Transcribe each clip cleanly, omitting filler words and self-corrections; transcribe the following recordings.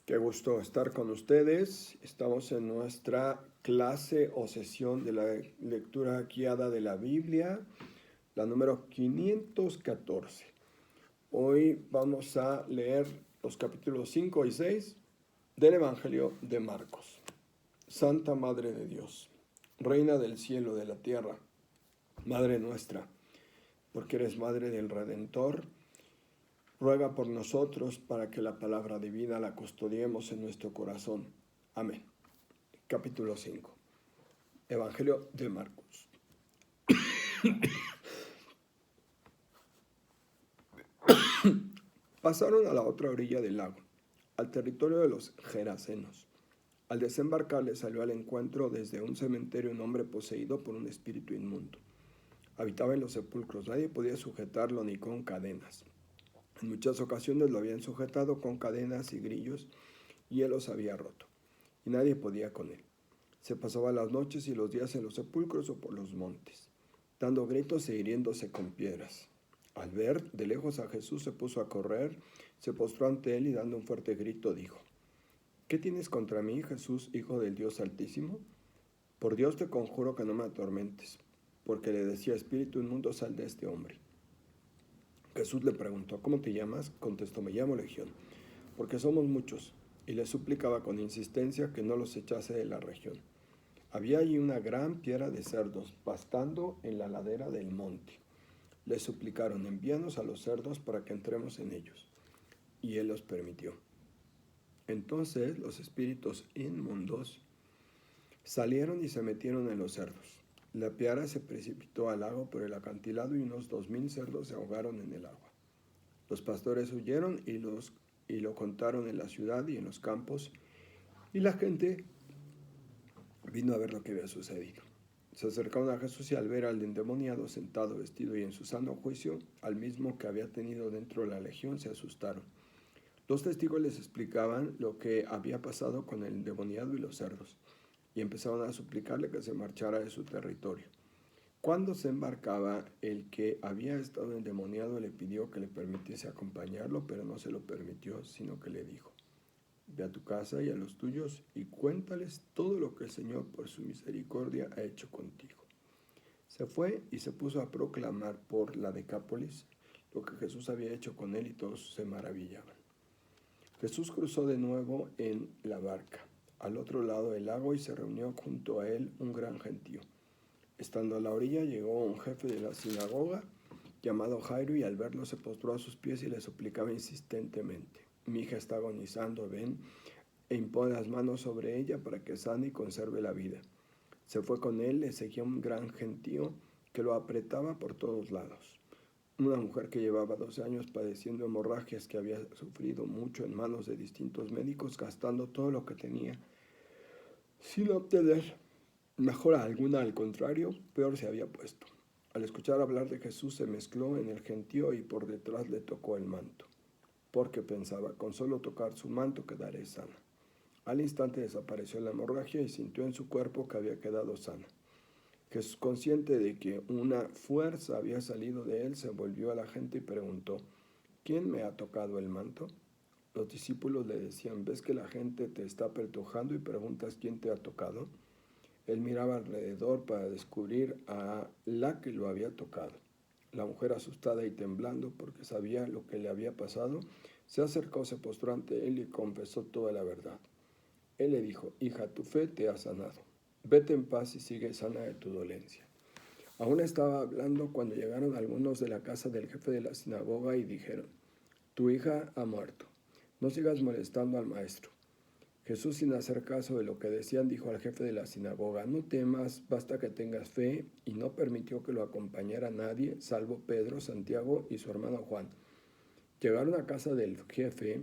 Qué gusto estar con ustedes. Estamos en nuestra clase o sesión de la lectura guiada de la Biblia, la número 514. Hoy vamos a leer los capítulos 5 y 6 del Evangelio de Marcos. Santa Madre de Dios, Reina del cielo y de la tierra, Madre nuestra, porque eres Madre del Redentor, ruega por nosotros para que la palabra de vida la custodiemos en nuestro corazón. Amén. Capítulo 5. Evangelio de Marcos. Pasaron a la otra orilla del lago, al territorio de los Gerasenos. Al desembarcar le salió al encuentro desde un cementerio un hombre poseído por un espíritu inmundo. Habitaba en los sepulcros, nadie podía sujetarlo ni con cadenas. En muchas ocasiones lo habían sujetado con cadenas y grillos y él los había roto, y nadie podía con él. Se pasaba las noches y los días en los sepulcros o por los montes, dando gritos e hiriéndose con piedras. Al ver de lejos a Jesús se puso a correr, se postró ante él y dando un fuerte grito dijo: ¿Qué tienes contra mí, Jesús, Hijo del Dios Altísimo? Por Dios te conjuro que no me atormentes. Porque le decía: espíritu inmundo, sal de este hombre. Jesús le preguntó: ¿Cómo te llamas? Contestó: me llamo Legión, porque somos muchos. Y le suplicaba con insistencia que no los echase de la región. Había allí una gran piedra de cerdos pastando en la ladera del monte. Le suplicaron: envíanos a los cerdos para que entremos en ellos. Y él los permitió. Entonces los espíritus inmundos salieron y se metieron en los cerdos. La piedra se precipitó al lago por el acantilado y unos 2000 cerdos se ahogaron en el agua. Los pastores huyeron y lo contaron en la ciudad y en los campos, y la gente vino a ver lo que había sucedido. Se acercaron a Jesús y al ver al endemoniado sentado, vestido y en su sano juicio, al mismo que había tenido dentro de la legión, se asustaron. Los testigos les explicaban lo que había pasado con el endemoniado y los cerdos, y empezaron a suplicarle que se marchara de su territorio. Cuando se embarcaba, el que había estado endemoniado le pidió que le permitiese acompañarlo, pero no se lo permitió, sino que le dijo: ve a tu casa y a los tuyos y cuéntales todo lo que el Señor por su misericordia ha hecho contigo. Se fue y se puso a proclamar por la Decápolis lo que Jesús había hecho con él, y todos se maravillaban. Jesús cruzó de nuevo en la barca al otro lado del lago y se reunió junto a él un gran gentío. Estando a la orilla llegó un jefe de la sinagoga llamado Jairo, y al verlo se postró a sus pies y le suplicaba insistentemente: mi hija está agonizando, ven e impone las manos sobre ella para que sane y conserve la vida. Se fue con él, le seguía un gran gentío que lo apretaba por todos lados. Una mujer que llevaba 12 años padeciendo hemorragias, que había sufrido mucho en manos de distintos médicos, gastando todo lo que tenía sin obtener mejora alguna, al contrario, peor se había puesto. Al escuchar hablar de Jesús se mezcló en el gentío y por detrás le tocó el manto, porque pensaba: con solo tocar su manto quedaré sana. Al instante desapareció la hemorragia y sintió en su cuerpo que había quedado sana. Jesús, consciente de que una fuerza había salido de él, se volvió a la gente y preguntó: ¿quién me ha tocado el manto? Los discípulos le decían: ¿ves que la gente te está apretujando y preguntas quién te ha tocado? Él miraba alrededor para descubrir a la que lo había tocado. La mujer, asustada y temblando porque sabía lo que le había pasado, se acercó, se postró ante él y confesó toda la verdad. Él le dijo: hija, tu fe te ha sanado. Vete en paz y sigue sana de tu dolencia. Aún estaba hablando cuando llegaron algunos de la casa del jefe de la sinagoga y dijeron: tu hija ha muerto. No sigas molestando al maestro. Jesús, sin hacer caso de lo que decían, dijo al jefe de la sinagoga: no temas, basta que tengas fe. Y no permitió que lo acompañara nadie, salvo Pedro, Santiago y su hermano Juan. Llegaron a casa del jefe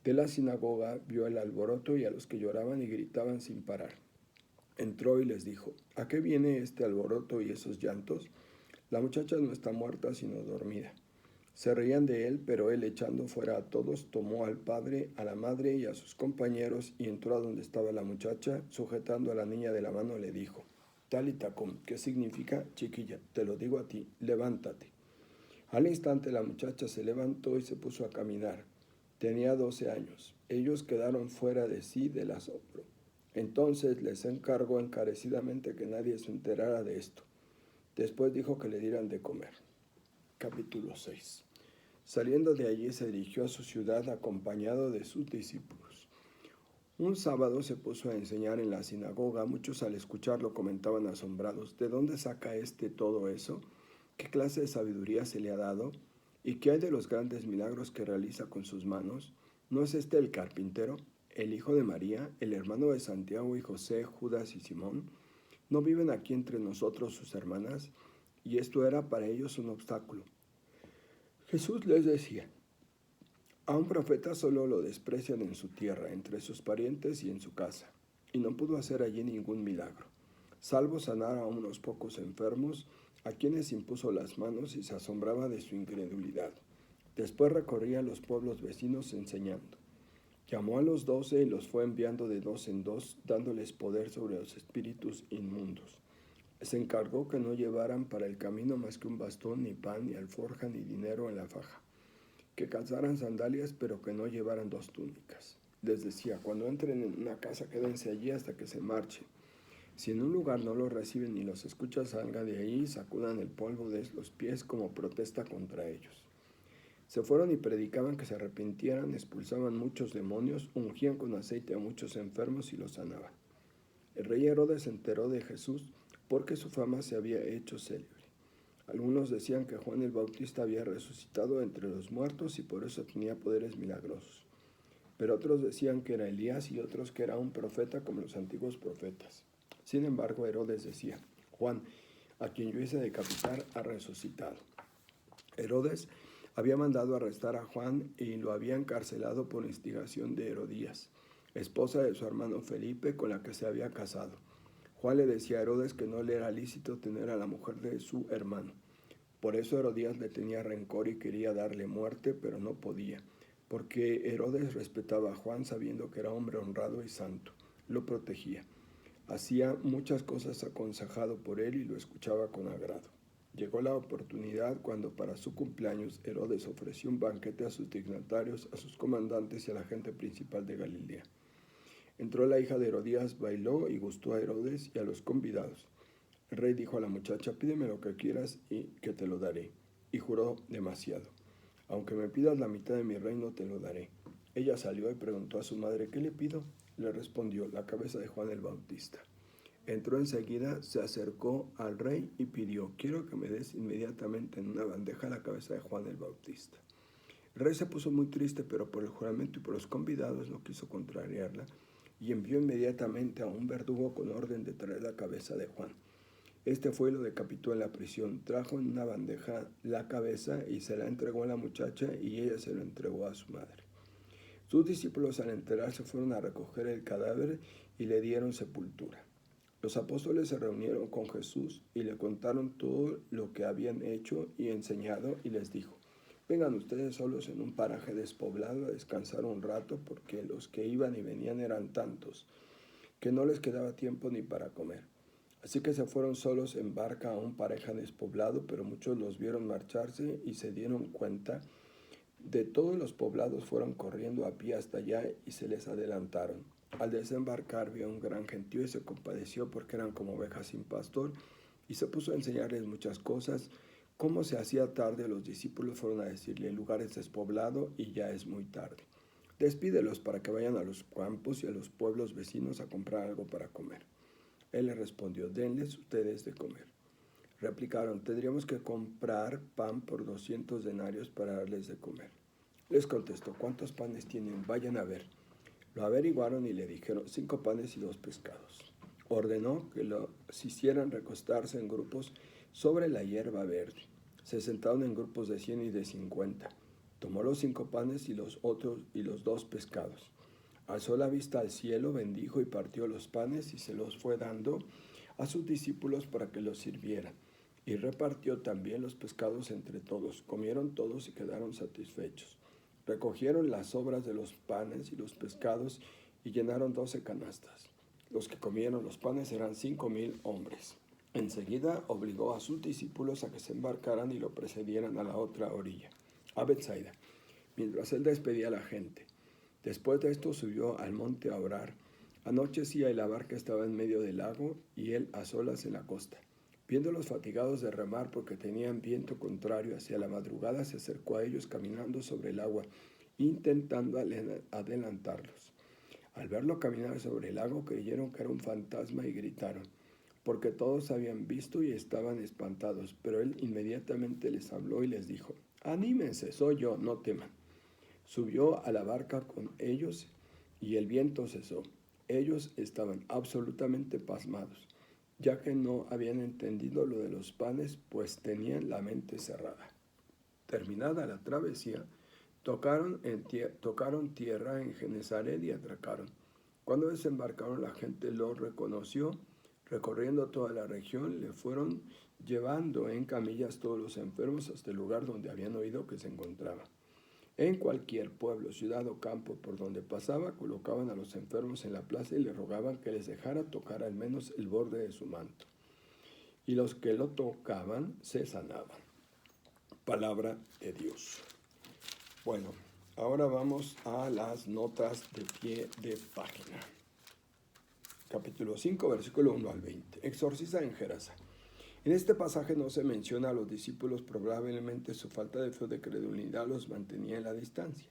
de la sinagoga, vio el alboroto y a los que lloraban y gritaban sin parar. Entró y les dijo: ¿a qué viene este alboroto y esos llantos? La muchacha no está muerta, sino dormida. Se reían de él, pero él, echando fuera a todos, tomó al padre, a la madre y a sus compañeros y entró a donde estaba la muchacha. Sujetando a la niña de la mano, le dijo: Talita cum, que significa: chiquilla, te lo digo a ti, levántate. Al instante la muchacha se levantó y se puso a caminar. Tenía 12 años. Ellos quedaron fuera de sí del asombro. Entonces les encargó encarecidamente que nadie se enterara de esto. Después dijo que le dieran de comer. Capítulo 6. Saliendo de allí se dirigió a su ciudad acompañado de sus discípulos. Un sábado se puso a enseñar en la sinagoga. Muchos al escucharlo comentaban asombrados: ¿de dónde saca todo eso? ¿Qué clase de sabiduría se le ha dado? ¿Y qué hay de los grandes milagros que realiza con sus manos? ¿No es este el carpintero, el hijo de María, el hermano de Santiago y José, Judas y Simón? ¿No viven aquí entre nosotros sus hermanas? Y esto era para ellos un obstáculo. Jesús les decía: a un profeta solo lo desprecian en su tierra, entre sus parientes y en su casa, y no pudo hacer allí ningún milagro, salvo sanar a unos pocos enfermos, a quienes impuso las manos, y se asombraba de su incredulidad. Después recorría los pueblos vecinos enseñando. Llamó a los 12 y los fue enviando de dos en dos, dándoles poder sobre los espíritus inmundos. Les encargó que no llevaran para el camino más que un bastón, ni pan, ni alforja, ni dinero en la faja, que calzaran sandalias, pero que no llevaran 2 túnicas. Les decía: cuando entren en una casa, quédense allí hasta que se marchen. Si en un lugar no los reciben ni los escuchan, salgan de ahí y sacudan el polvo de los pies como protesta contra ellos. Se fueron y predicaban que se arrepintieran, expulsaban muchos demonios, ungían con aceite a muchos enfermos y los sanaban. El rey Herodes se enteró de Jesús porque su fama se había hecho célebre. Algunos decían que Juan el Bautista había resucitado entre los muertos y por eso tenía poderes milagrosos. Pero otros decían que era Elías y otros que era un profeta como los antiguos profetas. Sin embargo, Herodes decía: Juan, a quien yo hice decapitar, ha resucitado. Herodes había mandado arrestar a Juan y lo había encarcelado por instigación de Herodías, esposa de su hermano Felipe, con la que se había casado. Juan le decía a Herodes que no le era lícito tener a la mujer de su hermano. Por eso Herodías le tenía rencor y quería darle muerte, pero no podía, porque Herodes respetaba a Juan sabiendo que era hombre honrado y santo. Lo protegía. Hacía muchas cosas aconsejado por él y lo escuchaba con agrado. Llegó la oportunidad cuando para su cumpleaños Herodes ofreció un banquete a sus dignatarios, a sus comandantes y a la gente principal de Galilea. Entró la hija de Herodías, bailó y gustó a Herodes y a los convidados. El rey dijo a la muchacha: pídeme lo que quieras y que te lo daré. Y juró demasiado: aunque me pidas la mitad de mi reino, te lo daré. Ella salió y preguntó a su madre: ¿qué le pido? Le respondió: la cabeza de Juan el Bautista. Entró enseguida, se acercó al rey y pidió: quiero que me des inmediatamente en una bandeja la cabeza de Juan el Bautista. El rey se puso muy triste, pero por el juramento y por los convidados no quiso contrariarla, y envió inmediatamente a un verdugo con orden de traer la cabeza de Juan. Este fue y lo decapitó en la prisión. Trajo en una bandeja la cabeza y se la entregó a la muchacha, y ella se lo entregó a su madre. Sus discípulos, al enterarse, fueron a recoger el cadáver y le dieron sepultura. Los apóstoles se reunieron con Jesús y le contaron todo lo que habían hecho y enseñado, y les dijo: vengan ustedes solos en un paraje despoblado a descansar un rato, porque los que iban y venían eran tantos que no les quedaba tiempo ni para comer. Así que se fueron solos en barca a un paraje despoblado, pero muchos los vieron marcharse y se dieron cuenta. De todos los poblados fueron corriendo a pie hasta allá y se les adelantaron. Al desembarcar vio un gran gentío y se compadeció porque eran como ovejas sin pastor, y se puso a enseñarles muchas cosas. Como se hacía tarde, los discípulos fueron a decirle: el lugar es despoblado y ya es muy tarde. Despídelos para que vayan a los campos y a los pueblos vecinos a comprar algo para comer. Él les respondió: denles ustedes de comer. Replicaron: tendríamos que comprar pan por 200 denarios para darles de comer. Les contestó: ¿cuántos panes tienen? Vayan a ver. Lo averiguaron y le dijeron: 5 panes y 2 pescados. Ordenó que los hicieran recostarse en grupos sobre la hierba verde. Se sentaron en grupos de 100 y de 50. Tomó los 5 panes y los otros y los 2 pescados. Alzó la vista al cielo, bendijo y partió los panes y se los fue dando a sus discípulos para que los sirvieran. Y repartió también los pescados entre todos. Comieron todos y quedaron satisfechos. Recogieron las sobras de los panes y los pescados y llenaron 12 canastas. Los que comieron los panes eran 5,000 hombres. Enseguida obligó a sus discípulos a que se embarcaran y lo precedieran a la otra orilla, a Betsaida. mientras él despedía a la gente. Después de esto subió al monte a orar. Anochecía y la barca estaba en medio del lago y él a solas en la costa. Viéndolos fatigados de remar porque tenían viento contrario hacia la madrugada, se acercó a ellos caminando sobre el agua, intentando adelantarlos. Al verlo caminar sobre el lago, creyeron que era un fantasma y gritaron, porque todos habían visto y estaban espantados. Pero él inmediatamente les habló y les dijo, «Anímense, soy yo, no teman». Subió a la barca con ellos y el viento cesó. Ellos estaban absolutamente pasmados, ya que no habían entendido lo de los panes, pues tenían la mente cerrada. Terminada la travesía, tocaron tierra en Genesaret y atracaron. Cuando desembarcaron, la gente lo reconoció. Recorriendo toda la región, le fueron llevando en camillas todos los enfermos hasta el lugar donde habían oído que se encontraba. En cualquier pueblo, ciudad o campo por donde pasaba, colocaban a los enfermos en la plaza y le rogaban que les dejara tocar al menos el borde de su manto. Y los que lo tocaban se sanaban. Palabra de Dios. Bueno, ahora vamos a las notas de pie de página. Capítulo 5, versículo 1 al 20. Exorciza en Gerasa. En este pasaje no se menciona a los discípulos, probablemente su falta de fe o de credulidad los mantenía en la distancia.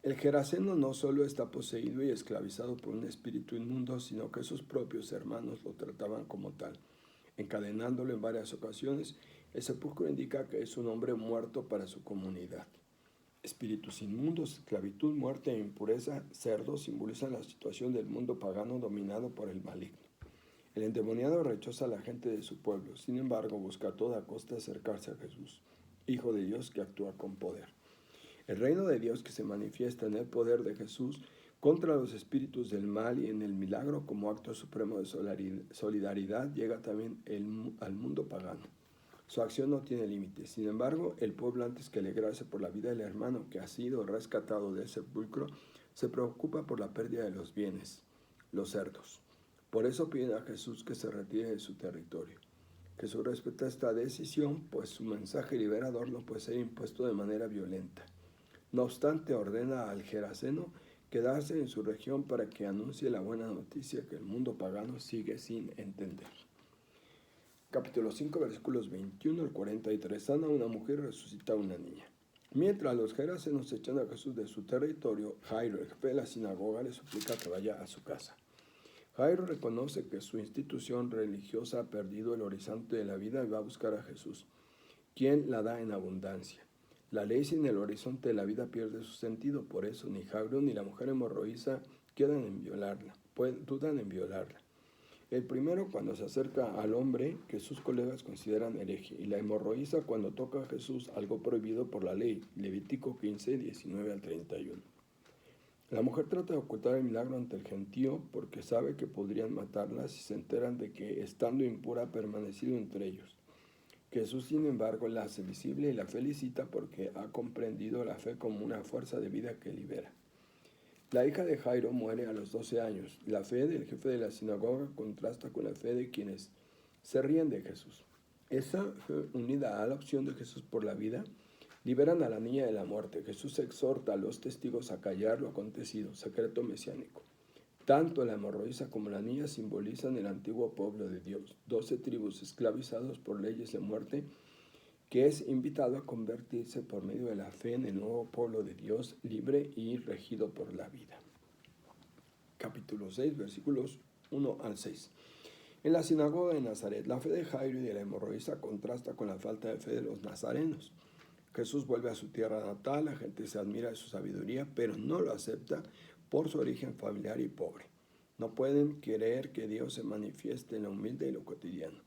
El geraseno no solo está poseído y esclavizado por un espíritu inmundo, sino que sus propios hermanos lo trataban como tal, encadenándolo en varias ocasiones. El sepulcro indica que es un hombre muerto para su comunidad. Espíritus inmundos, esclavitud, muerte e impureza, cerdos simbolizan la situación del mundo pagano dominado por el maligno. El endemoniado rechaza a la gente de su pueblo, sin embargo busca a toda costa acercarse a Jesús, Hijo de Dios que actúa con poder. El reino de Dios que se manifiesta en el poder de Jesús contra los espíritus del mal y en el milagro como acto supremo de solidaridad llega también al mundo pagano. Su acción no tiene límites. Sin embargo, el pueblo, antes que alegrarse por la vida del hermano que ha sido rescatado del sepulcro, se preocupa por la pérdida de los bienes, los cerdos. Por eso piden a Jesús que se retire de su territorio. Jesús respeta esta decisión, pues su mensaje liberador no puede ser impuesto de manera violenta. No obstante, ordena al geraseno quedarse en su región para que anuncie la buena noticia que el mundo pagano sigue sin entender. Capítulo 5, versículos 21 al 43. Sana una mujer y resucita a una niña. Mientras los gerasenos echan a Jesús de su territorio, Jairo, el jefe de la sinagoga, le suplica que vaya a su casa. Jairo reconoce que su institución religiosa ha perdido el horizonte de la vida y va a buscar a Jesús, quien la da en abundancia. La ley sin el horizonte de la vida pierde su sentido, por eso ni Jairo ni la mujer hemorroísa dudan en violarla. El primero cuando se acerca al hombre que sus colegas consideran hereje, y la hemorroísa cuando toca a Jesús algo prohibido por la ley, Levítico 15, 19 al 31. La mujer trata de ocultar el milagro ante el gentío porque sabe que podrían matarla si se enteran de que, estando impura, ha permanecido entre ellos. Jesús, sin embargo, la hace visible y la felicita porque ha comprendido la fe como una fuerza de vida que libera. La hija de Jairo muere a los 12 años. La fe del jefe de la sinagoga contrasta con la fe de quienes se ríen de Jesús. Esa fe, unida a la opción de Jesús por la vida, liberan a la niña de la muerte. Jesús exhorta a los testigos a callar lo acontecido, secreto mesiánico. Tanto la hemorroísa como la niña simbolizan el antiguo pueblo de Dios, 12 tribus esclavizados por leyes de muerte, que es invitado a convertirse por medio de la fe en el nuevo pueblo de Dios, libre y regido por la vida. Capítulo 6, versículos 1 al 6. En la sinagoga de Nazaret, la fe de Jairo y de la hemorroísa contrasta con la falta de fe de los nazarenos. Jesús vuelve a su tierra natal, la gente se admira de su sabiduría, pero no lo acepta por su origen familiar y pobre. No pueden creer que Dios se manifieste en lo humilde y lo cotidiano.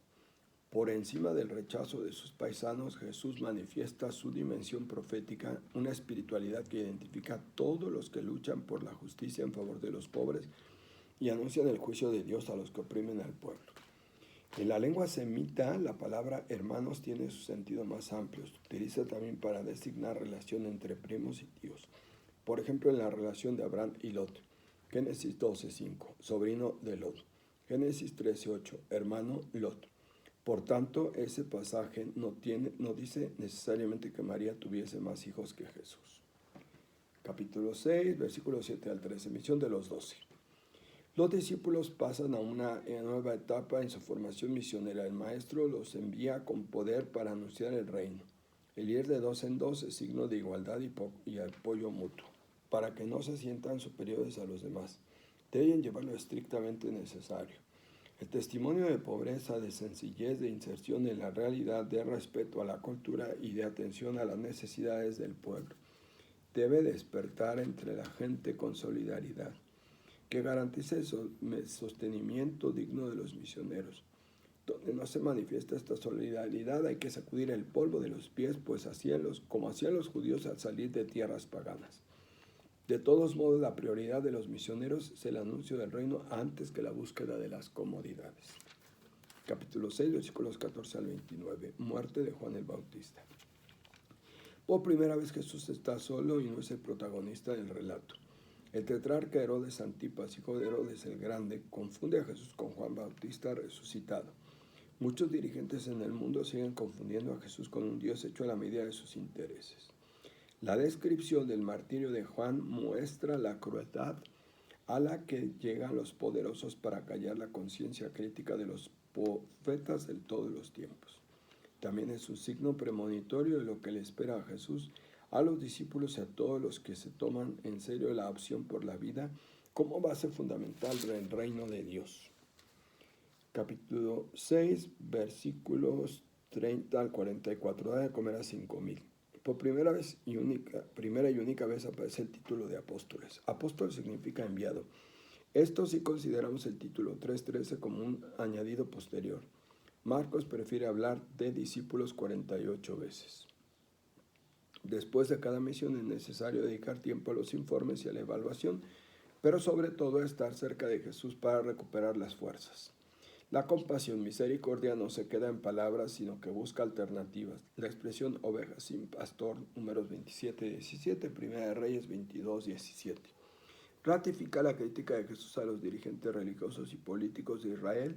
Por encima del rechazo de sus paisanos, Jesús manifiesta su dimensión profética, una espiritualidad que identifica a todos los que luchan por la justicia en favor de los pobres y anuncian el juicio de Dios a los que oprimen al pueblo. En la lengua semita, la palabra hermanos tiene su sentido más amplio. Se utiliza también para designar relación entre primos y tíos. Por ejemplo, en la relación de Abraham y Lot. Génesis 12:5, sobrino de Lot. Génesis 13:8, hermano Lot. Por tanto, ese pasaje no dice necesariamente que María tuviese más hijos que Jesús. Capítulo 6, versículos 7 al 13, misión de los 12. Los discípulos pasan a una nueva etapa en su formación misionera. El maestro los envía con poder para anunciar el reino. El ir de dos en dos es signo de igualdad y apoyo mutuo, para que no se sientan superiores a los demás. Deben llevar lo estrictamente necesario. El testimonio de pobreza, de sencillez, de inserción en la realidad, de respeto a la cultura y de atención a las necesidades del pueblo debe despertar entre la gente con solidaridad, que garantice el sostenimiento digno de los misioneros. Donde no se manifiesta esta solidaridad hay que sacudir el polvo de los pies, pues como hacían los judíos al salir de tierras paganas. De todos modos, la prioridad de los misioneros es el anuncio del reino antes que la búsqueda de las comodidades. Capítulo 6, versículos 14 al 29. Muerte de Juan el Bautista. Por primera vez Jesús está solo y no es el protagonista del relato. El tetrarca Herodes Antipas, hijo de Herodes el Grande, confunde a Jesús con Juan Bautista resucitado. Muchos dirigentes en el mundo siguen confundiendo a Jesús con un Dios hecho a la medida de sus intereses. La descripción del martirio de Juan muestra la crueldad a la que llegan los poderosos para callar la conciencia crítica de los profetas de todos los tiempos. También es un signo premonitorio de lo que le espera a Jesús, a los discípulos y a todos los que se toman en serio la opción por la vida como base fundamental del reino de Dios. Capítulo 6, versículos 30 al 44. Da de comer a 5,000. Por primera y única vez aparece el título de apóstoles. Apóstol significa enviado. Esto sí consideramos el título 3:13 como un añadido posterior. Marcos prefiere hablar de discípulos 48 veces. Después de cada misión es necesario dedicar tiempo a los informes y a la evaluación, pero sobre todo a estar cerca de Jesús para recuperar las fuerzas. La compasión, misericordia no se queda en palabras, sino que busca alternativas. La expresión ovejas sin pastor, números 27-17, Primera de Reyes 22-17. Ratifica la crítica de Jesús a los dirigentes religiosos y políticos de Israel